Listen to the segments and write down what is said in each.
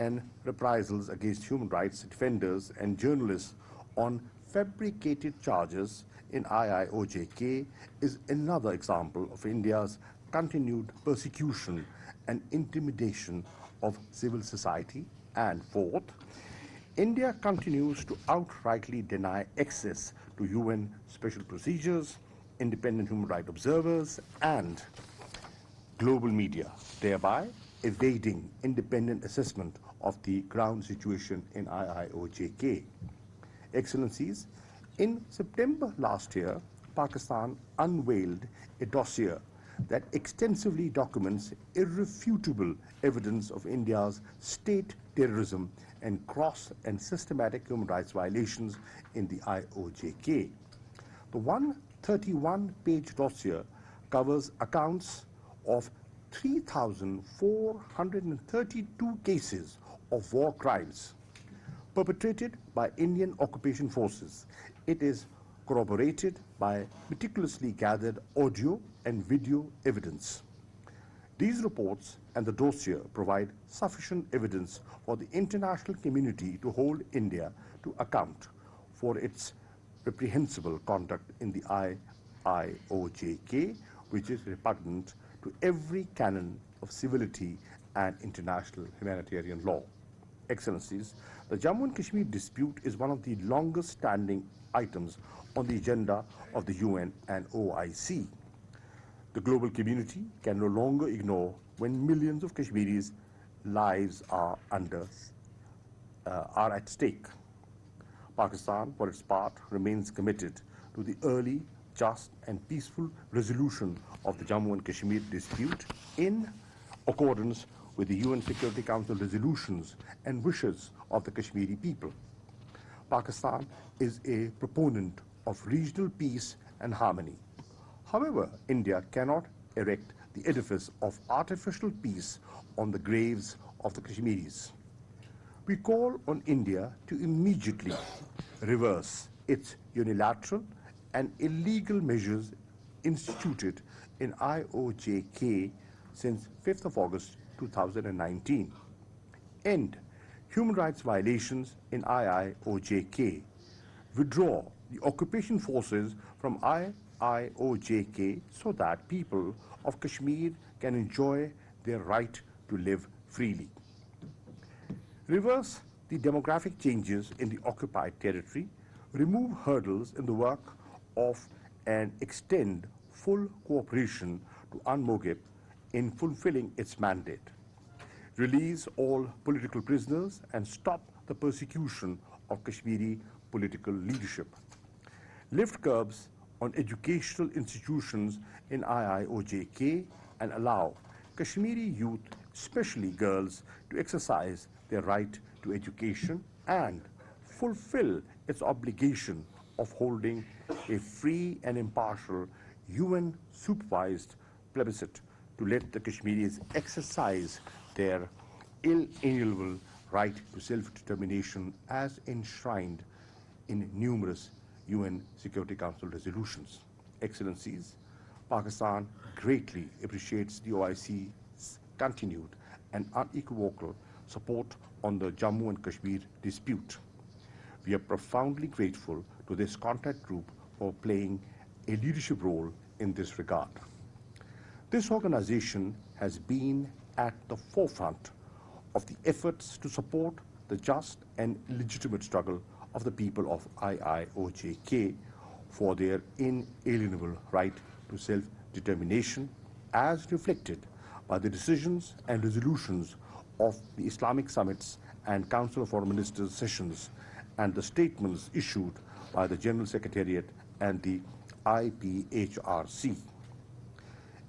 and reprisals against human rights defenders and journalists on fabricated charges in IIOJK is another example of India's continued persecution and intimidation of civil society. And fourth, India continues to outrightly deny access to UN special procedures, independent human rights observers, and global media, thereby evading independent assessment of the ground situation in IIOJK. Excellencies, in September last year, Pakistan unveiled a dossier that extensively documents irrefutable evidence of India's state terrorism and gross and systematic human rights violations in the IOJK. The 131-page dossier covers accounts of 3,432 cases of war crimes perpetrated by Indian occupation forces. It is corroborated by meticulously gathered audio and video evidence. These reports and the dossier provide sufficient evidence for the international community to hold India to account for its reprehensible conduct in the IIOJK, which is repugnant to every canon of civility and international humanitarian law. Excellencies, the Jammu and Kashmir dispute is one of the longest standing items on the agenda of the UN and OIC. The global community can no longer ignore when millions of Kashmiris' lives are at stake. Pakistan, for its part, remains committed to the early, just, and peaceful resolution of the Jammu and Kashmir dispute in accordance with the UN Security Council resolutions and wishes of the Kashmiri people. Pakistan is a proponent of regional peace and harmony. However, India cannot erect the edifice of artificial peace on the graves of the Kashmiris. We call on India to immediately reverse its unilateral and illegal measures instituted in IOJK since 5th of August 2019. End human rights violations in IIOJK. Withdraw the occupation forces from IIOJK so that people of Kashmir can enjoy their right to live freely. Reverse the demographic changes in the occupied territory, remove hurdles in the work of and extend full cooperation to UNMOGIP in fulfilling its mandate. Release all political prisoners and stop the persecution of Kashmiri political leadership. Lift curbs on educational institutions in IIOJK and allow Kashmiri youth, especially girls, to exercise their right to education and fulfill its obligation of holding a free and impartial UN-supervised plebiscite to let the Kashmiris exercise their inalienable right to self-determination as enshrined in numerous UN Security Council resolutions. Excellencies, Pakistan greatly appreciates the OIC's continued and unequivocal support on the Jammu and Kashmir dispute. We are profoundly grateful to this contact group for playing a leadership role in this regard. This organization has been at the forefront of the efforts to support the just and legitimate struggle of the people of IIOJK for their inalienable right to self-determination, as reflected by the decisions and resolutions of the Islamic summits and Council of Foreign Ministers sessions and the statements issued by the General Secretariat and the IPHRC.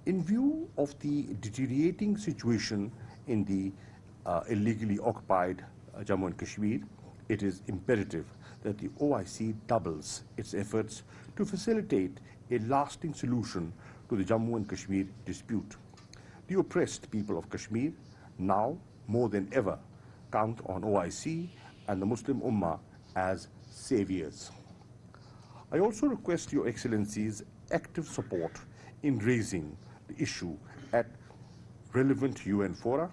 In view of the deteriorating situation in the illegally occupied Jammu and Kashmir, it is imperative that the OIC doubles its efforts to facilitate a lasting solution to the Jammu and Kashmir dispute. The oppressed people of Kashmir, now more than ever, count on OIC and the Muslim Ummah as saviors. I also request Your Excellency's active support in raising the issue at relevant UN fora,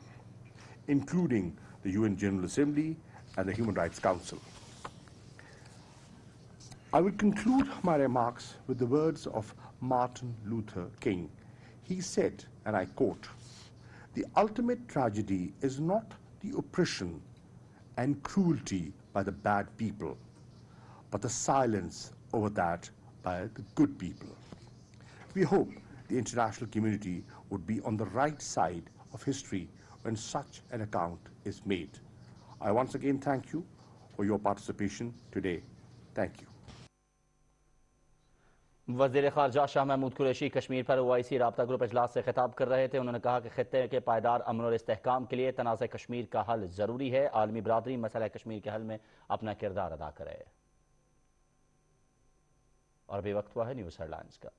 including the the UN General Assembly, and the Human Rights Council. I will conclude my remarks with the words of Martin Luther King. He said, and I quote, "The ultimate tragedy is not the oppression and cruelty by the bad people, but the silence over that by the good people." We hope the international community would be on the right side of history when such an account is made. I once again thank you for your participation today. Thank you. वज़ीर ख़ारजा शाह महमूद कुरैशी कश्मीर पर OIC राब्ता group इजलास से खिताब कर रहे थे। उन्होंने कहा कि खित्ते के पायदार अमन और इस्तेहकाम के लिए तनाज़ कश्मीर का हल ज़रूरी है। आलमी बरादरी मसला कश्मीर के हल में अपना किरदार अदा करे। और अभी वक्त हुआ है न्यूज़ हेडलाइंस का।